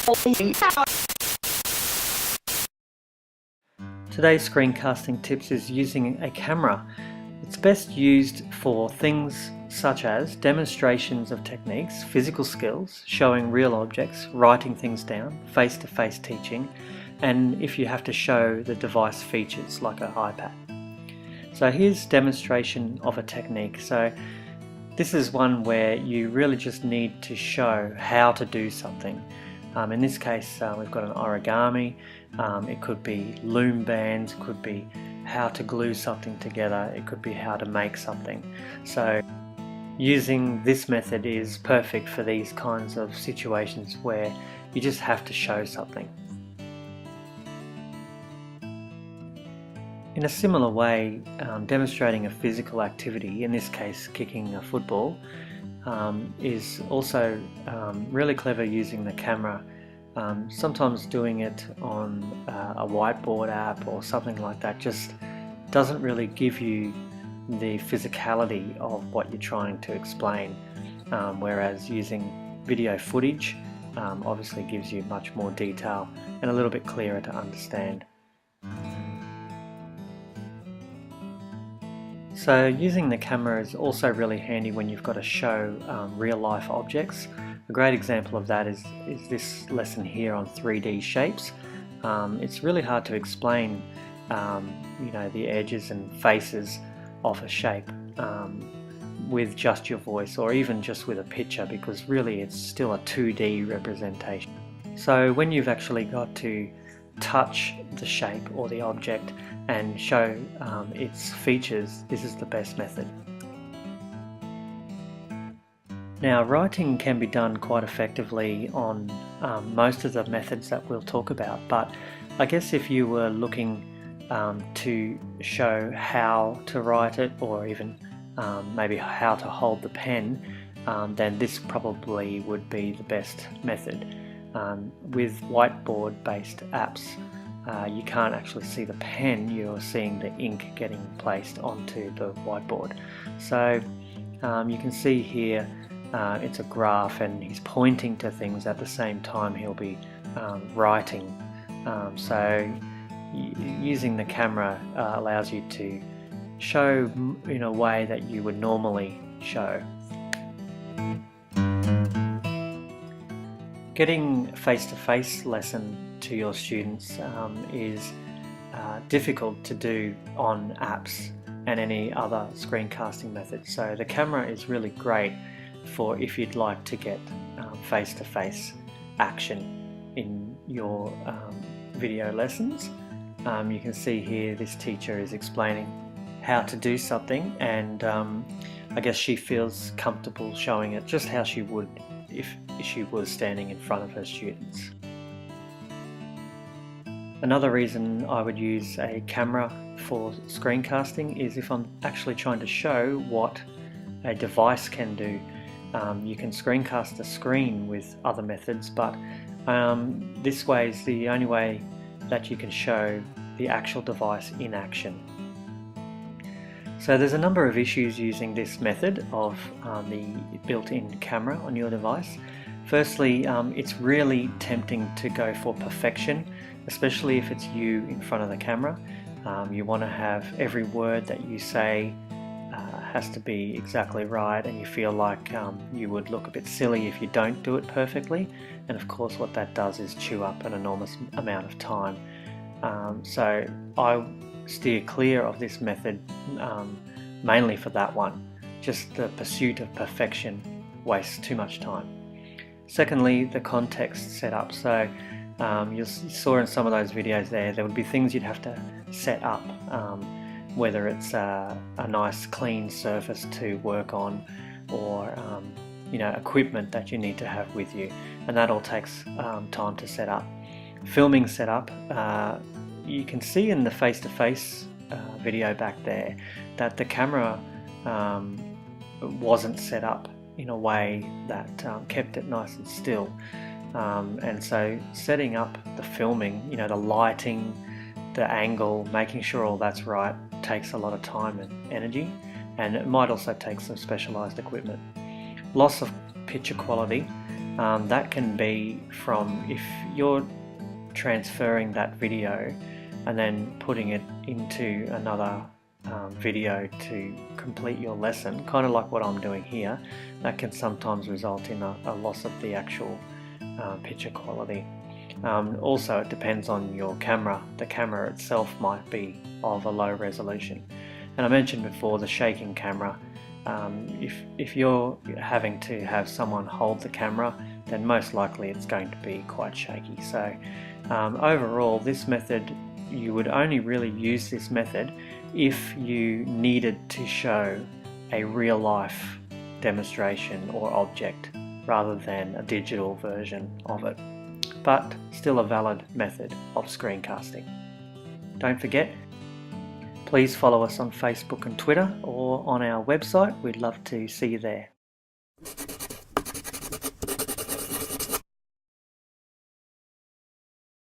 Today's screencasting tips is using a camera. It's best used for things such as demonstrations of techniques, physical skills, showing real objects, writing things down, face-to-face teaching, and if you have to show the device features like an iPad. So here's demonstration of a technique. So this is one where you really just need to show how to do something. In this case, we've got an origami. It could be loom bands, it could be how to glue something together, it could be how to make something. So using this method is perfect for these kinds of situations where you just have to show something. In a similar way, demonstrating a physical activity, in this case kicking a football, is also really clever using the camera. Sometimes doing it on a whiteboard app or something like that just doesn't really give you the physicality of what you're trying to explain, whereas using video footage obviously gives you much more detail and a little bit clearer to understand. So using the camera is also really handy when you've got to show real-life objects. A great example of that is this lesson here on 3D shapes. It's really hard to explain the edges and faces of a shape with just your voice or even just with a picture, because really it's still a 2D representation. So when you've actually got to touch the shape or the object and show its features, this is the best method. Now, writing can be done quite effectively on most of the methods that we'll talk about, but I guess if you were looking to show how to write it, or even maybe how to hold the pen, then this probably would be the best method. With whiteboard based apps, you can't actually see the pen, you're seeing the ink getting placed onto the whiteboard. So you can see here it's a graph and he's pointing to things at the same time he'll be writing. So using the camera allows you to show in a way that you would normally show. Getting face-to-face lesson to your students is difficult to do on apps and any other screencasting method. So the camera is really great for if you'd like to get face-to-face action in your video lessons. You can see here this teacher is explaining how to do something, and I guess she feels comfortable showing it just how she would if she was standing in front of her students. Another reason I would use a camera for screencasting is if I'm actually trying to show what a device can do. You can screencast a screen with other methods, but this way is the only way that you can show the actual device in action. So there's a number of issues using this method of the built-in camera on your device. Firstly, it's really tempting to go for perfection, especially if it's you in front of the camera. You want to have every word that you say has to be exactly right, and you feel like you would look a bit silly if you don't do it perfectly, and of course what that does is chew up an enormous amount of time. So I steer clear of this method mainly for that one. Just the pursuit of perfection wastes too much time. Secondly, the context setup. So you saw in some of those videos there would be things you'd have to set up, whether it's a nice clean surface to work on, or equipment that you need to have with you, and that all takes time to set up. Filming setup, you can see in the face-to-face video back there that the camera wasn't set up in a way that kept it nice and still, and so setting up the filming, the lighting, the angle, making sure all that's right takes a lot of time and energy, and it might also take some specialized equipment. Loss of picture quality. That can be from, if you're transferring that video and then putting it into another video to complete your lesson, kind of like what I'm doing here, that can sometimes result in a loss of the actual picture quality. Also, it depends on your camera. The camera itself might be of a low resolution. And I mentioned before the shaking camera. If you're having to have someone hold the camera, then most likely it's going to be quite shaky. So overall, this method, you would only really use this method if you needed to show a real-life demonstration or object rather than a digital version of it, but still a valid method of screencasting. Don't forget, please follow us on Facebook and Twitter or on our website. We'd love to see you there.